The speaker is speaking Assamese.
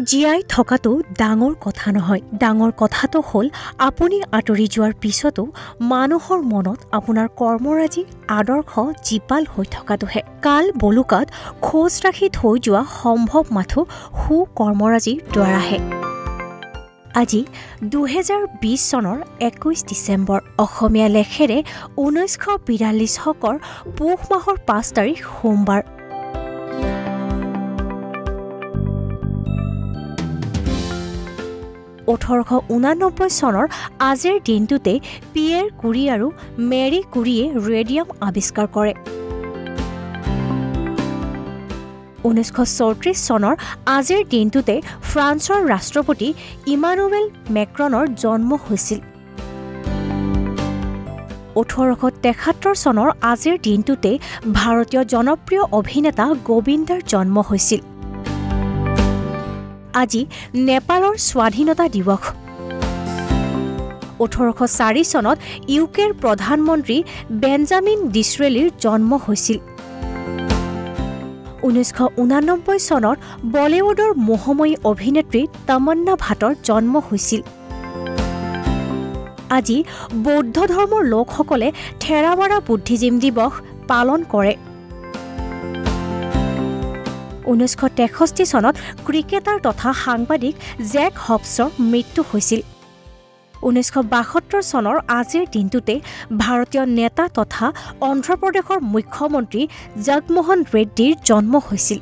জীয়াই থকাটো ডাঙৰ কথা নহয়। ডাঙৰ কথাটো হ'ল আপুনি আঁতৰি যোৱাৰ পিছতো মানুহৰ মনত আপোনাৰ কৰ্মৰাজি আদৰ্শ জীপাল হৈ থকাটোহে। কাল বলুকাত খোজ ৰাখি থৈ যোৱা সম্ভৱ মাথো সু কৰ্মৰাজিৰ দ্বাৰাহে। আজি 2020 চনৰ 21 ডিচেম্বৰ। অসমীয়া লেখেৰে 1942 শকৰ পুহ মাহৰ 5 তাৰিখ সোমবাৰ। (1889) চনৰ আজিৰ দিনটোতে পিয়েৰ কুৰি আৰু মেৰী কুৰিয়ে ৰেডিয়াম আৱিষ্কাৰ কৰে। 1934 চনৰ আজিৰ দিনটোতে ফ্ৰান্সৰ ৰাষ্ট্ৰপতি ইমানুৱেল মেক্ৰনৰ জন্ম হৈছিল। 1873 চনৰ আজিৰ দিনটোতে ভাৰতীয় জনপ্ৰিয় অভিনেতা গোবিন্দাৰ জন্ম হৈছিল। আজি নেপালৰ স্বাধীনতা দিৱস। 1804 চনত ইউকেৰ প্ৰধানমন্ত্ৰী বেঞ্জামিন ডিছৰেলীৰ জন্ম হৈছিল। 1989 চনত বলিউডৰ মোহময়ী অভিনেত্ৰী তমন্না ভাটৰ জন্ম হৈছিল। আজি বৌদ্ধ ধৰ্মৰ লোকসকলে থেৰাৱাড়া বুদ্ধিজিম দিৱস পালন কৰে। 1963 চনত ক্ৰিকেটাৰ তথা সাংবাদিক জেক হবছৰ মৃত্যু হৈছিল। 1972 চনৰ আজিৰ দিনটোতে ভাৰতীয় নেতা তথা অন্ধ্ৰপ্ৰদেশৰ মুখ্যমন্ত্ৰী জগমোহন ৰেড্ডীৰ জন্ম হৈছিল।